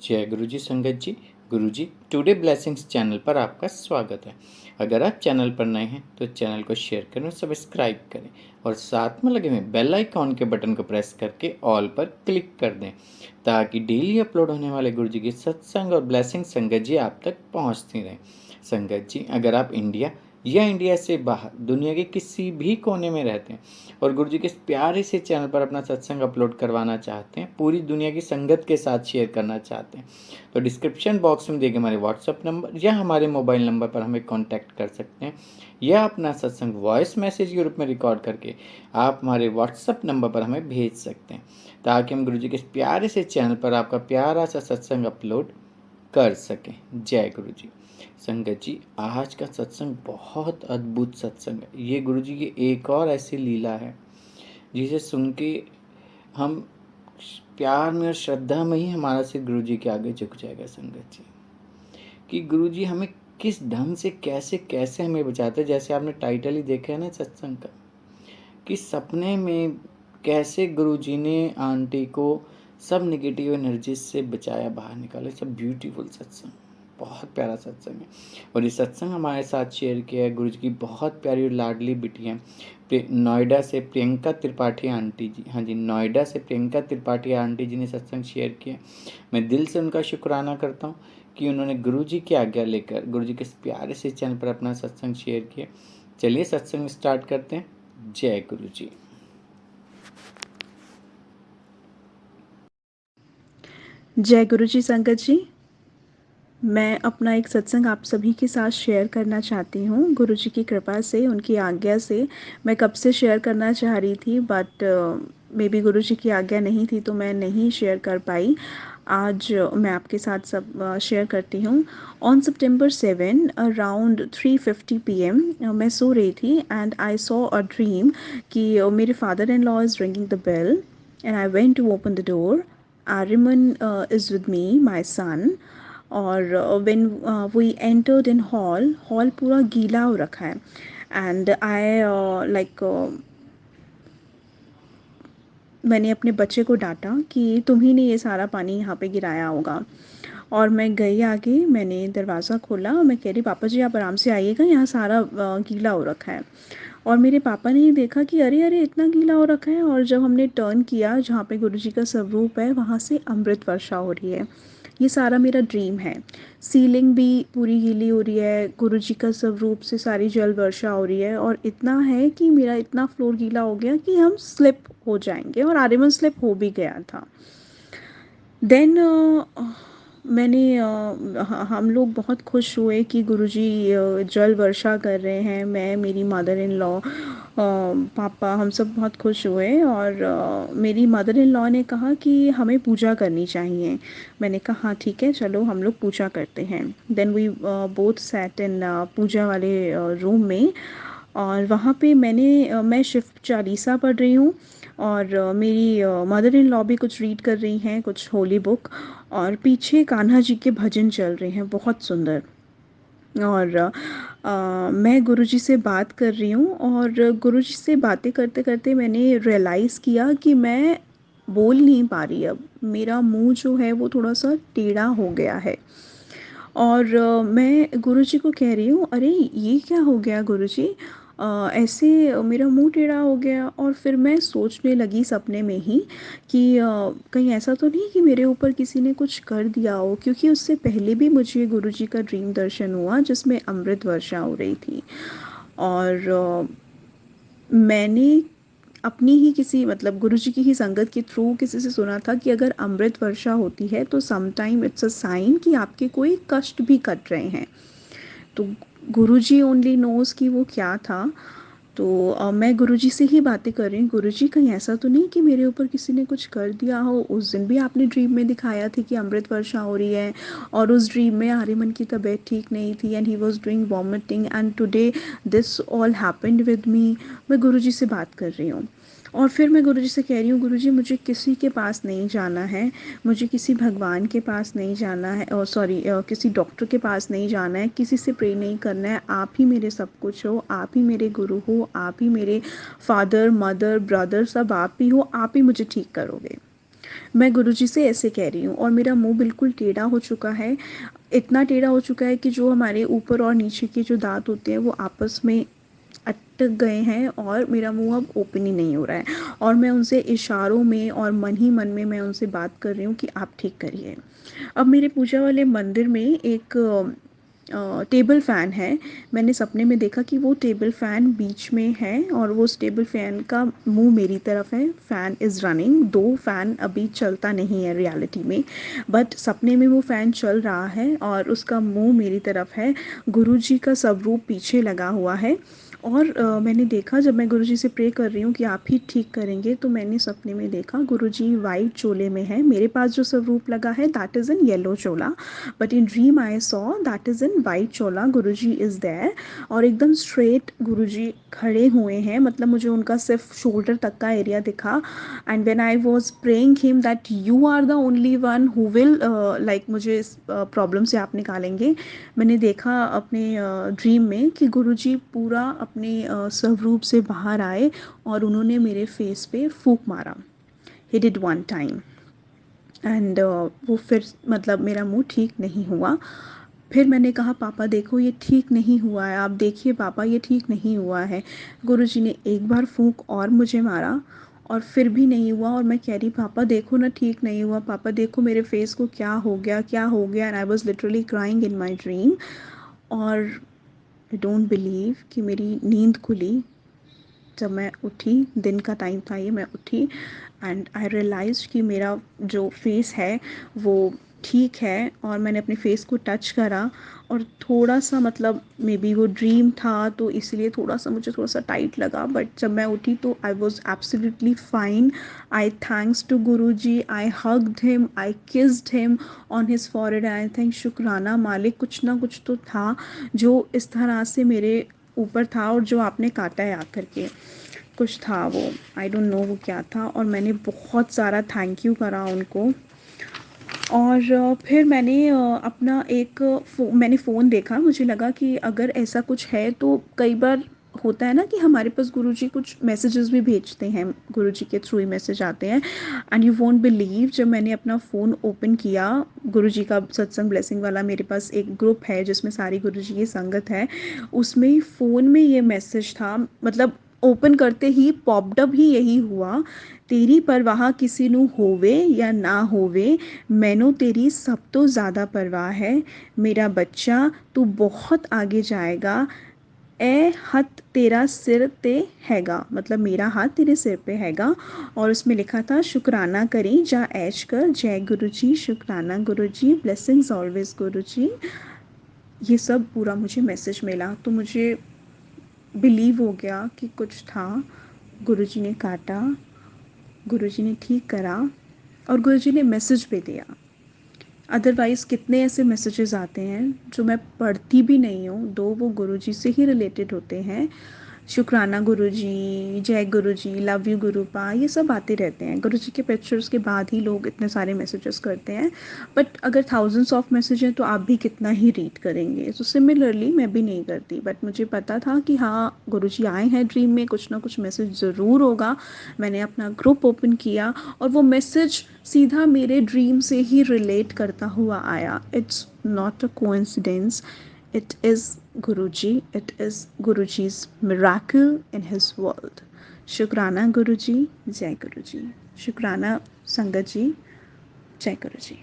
जय गुरु जी संगत जी। गुरु जी today blessings channel पर आपका स्वागत है। अगर आप चैनल पर नए हैं तो चैनल को शेयर करें, सब्सक्राइब करें और साथ में लगे हुए बेल आइकॉन के बटन को प्रेस करके ऑल पर क्लिक कर दें ताकि डेली अपलोड होने वाले गुरु जी की सत्संग और ब्लेसिंग संगत जी आप तक पहुंचती रहें। संगत जी, अगर आप इंडिया या इंडिया से बाहर दुनिया के किसी भी कोने में रहते हैं और गुरु जी के इस प्यारे से चैनल पर अपना सत्संग अपलोड करवाना चाहते हैं, पूरी दुनिया की संगत के साथ शेयर करना चाहते हैं, तो डिस्क्रिप्शन बॉक्स में दिए गए हमारे व्हाट्सअप नंबर या हमारे मोबाइल नंबर पर हमें कांटेक्ट कर सकते हैं या अपना सत्संग वॉइस मैसेज के रूप में रिकॉर्ड करके आप हमारे व्हाट्सअप नंबर पर हमें भेज सकते हैं ताकि हम गुरु जी के इस प्यारे से चैनल पर आपका प्यारा सा सत्संग अपलोड कर सकें। जय गुरु जी। संगत जी, आज का सत्संग बहुत अद्भुत सत्संग है। ये गुरु जी की एक और ऐसी लीला है जिसे सुन के हम प्यार में और श्रद्धा में ही हमारा सिर गुरु जी के आगे झुक जाएगा। संगत जी, कि गुरु जी हमें किस ढंग से कैसे कैसे हमें बचाते हैं। जैसे आपने टाइटल ही देखा है ना सत्संग का, कि सपने में कैसे गुरु जी ने आंटी को सब नेगेटिव एनर्जी से बचाया, बाहर निकाले। सब ब्यूटीफुल सत्संग, बहुत प्यारा सत्संग है। और ये सत्संग हमारे साथ शेयर किया है गुरु जी की बहुत प्यारी और लाडली बिटिया नोएडा से प्रियंका त्रिपाठी आंटी जी। हाँ जी, नोएडा से प्रियंका त्रिपाठी आंटी जी ने सत्संग शेयर किया। मैं दिल से उनका शुक्राना करता हूँ कि उन्होंने गुरु जी की आज्ञा लेकर गुरु जी के इस प्यारे से चैनल पर अपना सत्संग शेयर किया। चलिए सत्संग स्टार्ट करते हैं। जय गुरु जी। जय गुरु जी संगत जी। मैं अपना एक सत्संग आप सभी के साथ शेयर करना चाहती हूँ। गुरु जी की कृपा से, उनकी आज्ञा से मैं कब से शेयर करना चाह रही थी, बट मे बी गुरु जी की आज्ञा नहीं थी तो मैं नहीं शेयर कर पाई। आज मैं आपके साथ सब शेयर करती हूँ। ऑन September 7 अराउंड 3:50 PM मैं सो रही थी and I saw a dream कि मेरे father in law is ringing the bell and I went to open the door. Ariman is with me, my son. और when we entered in hall पूरा गीला हो रखा है एंड आई लाइक मैंने अपने बच्चे को डांटा कि तुम ही ने ये सारा पानी यहाँ पे गिराया होगा। और मैं गई आगे, मैंने दरवाज़ा खोला और मैं कह रही पापा जी आप आराम से आइएगा, यहाँ सारा गीला हो रखा है। और मेरे पापा ने देखा कि अरे अरे इतना गीला हो रखा है। और जब हमने टर्न किया जहाँ पे गुरुजी का स्वरूप है, वहाँ से अमृत वर्षा हो रही है। ये सारा मेरा ड्रीम है। सीलिंग भी पूरी गीली हो रही है, गुरुजी का स्वरूप से सारी जल वर्षा हो रही है। और इतना है कि मेरा इतना फ्लोर गीला हो गया कि हम स्लिप हो जाएंगे, और आर्यमन स्लिप हो भी गया था। देन मैंने हम लोग बहुत खुश हुए कि गुरुजी जल वर्षा कर रहे हैं। मैं, मेरी मदर इन लॉ, पापा, हम सब बहुत खुश हुए। और मेरी मदर इन लॉ ने कहा कि हमें पूजा करनी चाहिए। मैंने कहा हाँ ठीक है, चलो हम लोग पूजा करते हैं। Then we both sat in puja वाले रूम में। और वहाँ पे मैं शिव चालीसा पढ़ रही हूँ और मेरी मदर इन लॉ भी कुछ रीड कर रही हैं, कुछ होली बुक। और पीछे कान्हा जी के भजन चल रहे हैं, बहुत सुंदर। और मैं गुरुजी से बात कर रही हूँ और गुरुजी से बातें करते करते मैंने रियलाइज़ किया कि मैं बोल नहीं पा रही। अब मेरा मुंह जो है वो थोड़ा सा टेढ़ा हो गया है। और मैं गुरुजी को कह रही हूँ अरे ये क्या हो गया गुरुजी, ऐसे मेरा मुंह टेढ़ा हो गया। और फिर मैं सोचने लगी सपने में ही कि कहीं ऐसा तो नहीं कि मेरे ऊपर किसी ने कुछ कर दिया हो, क्योंकि उससे पहले भी मुझे गुरुजी का ड्रीम दर्शन हुआ जिसमें अमृत वर्षा हो रही थी। और मैंने अपनी ही किसी, मतलब गुरुजी की ही संगत के थ्रू किसी से सुना था कि अगर अमृत वर्षा होती है तो some time it's a sign कि आपके कोई कष्ट भी कट रहे हैं। तो गुरुजी ओनली नोज़ कि वो क्या था। तो मैं गुरुजी से ही बातें कर रही हूँ, गुरुजी कहीं ऐसा तो नहीं कि मेरे ऊपर किसी ने कुछ कर दिया हो। उस दिन भी आपने ड्रीम में दिखाया थी कि अमृत वर्षा हो रही है, और उस ड्रीम में आर्यमन की तबीयत ठीक नहीं थी and he was doing vomiting, and today this all happened with me. मैं गुरुजी से बात कर रही हूँ। और फिर मैं गुरुजी से कह रही हूँ गुरुजी मुझे किसी के पास नहीं जाना है, मुझे किसी भगवान के पास नहीं जाना है, और सॉरी किसी डॉक्टर के पास नहीं जाना है, किसी से प्रे नहीं करना है। आप ही मेरे सब कुछ हो, आप ही मेरे गुरु हो, आप ही मेरे फादर मदर ब्रदर सब आप ही हो, आप ही मुझे ठीक करोगे। मैं गुरुजी से ऐसे कह रही हूँ और मेरा मुंह बिल्कुल टेढ़ा हो चुका है, इतना टेढ़ा हो चुका है कि जो हमारे ऊपर और नीचे के जो दांत होते हैं वो आपस में अटक गए हैं और मेरा मुंह अब ओपन ही नहीं हो रहा है। और मैं उनसे इशारों में और मन ही मन में मैं उनसे बात कर रही हूँ कि आप ठीक करिए। अब मेरे पूजा वाले मंदिर में एक टेबल फ़ैन है। मैंने सपने में देखा कि वो टेबल फ़ैन बीच में है और वो उस टेबल फ़ैन का मुंह मेरी तरफ है। फ़ैन इज़ रनिंग, दो फ़ैन अभी चलता नहीं है रियलिटी में, बट सपने में वो फ़ैन चल रहा है और उसका मुंह मेरी तरफ है। गुरुजी का स्वरूप पीछे लगा हुआ है। और मैंने देखा जब मैं गुरुजी से प्रे कर रही हूँ कि आप ही ठीक करेंगे, तो मैंने सपने में देखा गुरुजी वाइट चोले में है। मेरे पास जो स्वरूप लगा है दैट इज़ इन येलो चोला, but in dream I saw that is in white चोला। गुरुजी इज़ देयर और एकदम स्ट्रेट गुरुजी खड़े हुए हैं, मतलब मुझे उनका सिर्फ शोल्डर तक का एरिया दिखा। And when I was praying him that you are the only one who will like मुझे इस प्रॉब्लम से आप निकालेंगे, मैंने देखा अपने ड्रीम में कि गुरुजी पूरा अपने स्वरूप से बाहर आए और उन्होंने मेरे फेस पे फूंक मारा। He did one time and वो फिर मतलब मेरा मुंह ठीक नहीं हुआ। फिर मैंने कहा पापा देखो ये ठीक नहीं हुआ है, आप देखिए पापा ये ठीक नहीं हुआ है। गुरुजी ने एक बार फूंक और मुझे मारा और फिर भी नहीं हुआ और मैं कह रही पापा देखो ना ठीक नहीं हुआ, पापा देखो मेरे फेस को क्या हो गया क्या हो गया। And I was literally crying in my dream. और आई डोंट बिलीव कि मेरी नींद खुली जब मैं उठी, दिन का टाइम था ये, मैं उठी एंड आई रियलाइज कि मेरा जो फेस है वो ठीक है। और मैंने अपने फेस को टच करा और थोड़ा सा मतलब मे बी वो ड्रीम था तो इसलिए थोड़ा सा मुझे थोड़ा सा टाइट लगा, बट जब मैं उठी तो I was absolutely fine. I thanks to guru ji, I hugged him, I kissed him on his forehead. I think शुक्राना मालिक, कुछ ना कुछ तो था जो इस तरह से मेरे ऊपर था और जो आपने काटा है आकर के, कुछ था वो, आई डोंट नो वो क्या था। और मैंने बहुत सारा थैंक यू करा उनको। और फिर मैंने अपना एक मैंने फ़ोन देखा, मुझे लगा कि अगर ऐसा कुछ है तो कई बार होता है ना कि हमारे पास गुरुजी कुछ मैसेजेस भी भेजते हैं, गुरुजी के थ्रू ही मैसेज आते हैं। एंड यू वोंट बिलीव, जब मैंने अपना फ़ोन ओपन किया, गुरुजी का सत्संग ब्लेसिंग वाला मेरे पास एक ग्रुप है जिसमें सारी गुरुजी की संगत है, उसमें फ़ोन में ये मैसेज था, मतलब ओपन करते ही पॉपडअप ही यही हुआ, तेरी परवाह किसी नू होवे या ना होवे, मैनू तेरी सब तो ज़्यादा परवाह है, मेरा बच्चा तू बहुत आगे जाएगा, ए हथ तेरा सिर ते हैगा, मतलब मेरा हाथ तेरे सिर पे हैगा। और उसमें लिखा था शुक्राना करी जा ऐश कर, जय गुरु जी, शुक्राना गुरु जी, ब्लेसिंग्स ऑलवेज गुरु जी। ये सब पूरा मुझे मैसेज मिला तो मुझे बिलीव हो गया कि कुछ था, गुरुजी ने काटा, गुरुजी ने ठीक करा और गुरुजी ने मैसेज भी दिया। अदरवाइज़ कितने ऐसे मैसेजेस आते हैं जो मैं पढ़ती भी नहीं हूँ, दो वो गुरुजी से ही रिलेटेड होते हैं। शुक्राना गुरुजी, जय गुरुजी, लव यू गुरुपा, ये सब आते रहते हैं। गुरुजी के पिक्चर्स के बाद ही लोग इतने सारे मैसेजेस करते हैं, बट अगर थाउजेंड्स ऑफ मैसेज हैं तो आप भी कितना ही रीड करेंगे। तो सिमिलरली मैं भी नहीं करती, बट मुझे पता था कि हाँ गुरुजी आए हैं ड्रीम में, कुछ ना कुछ मैसेज ज़रूर होगा। मैंने अपना ग्रुप ओपन किया और वो मैसेज सीधा मेरे ड्रीम से ही रिलेट करता हुआ आया। It's not a coincidence, it is Guruji, it is Guruji's miracle in his world. शुक्राना गुरुजी, जय गुरुजी, शुक्राना संगत जी, जय गुरुजी।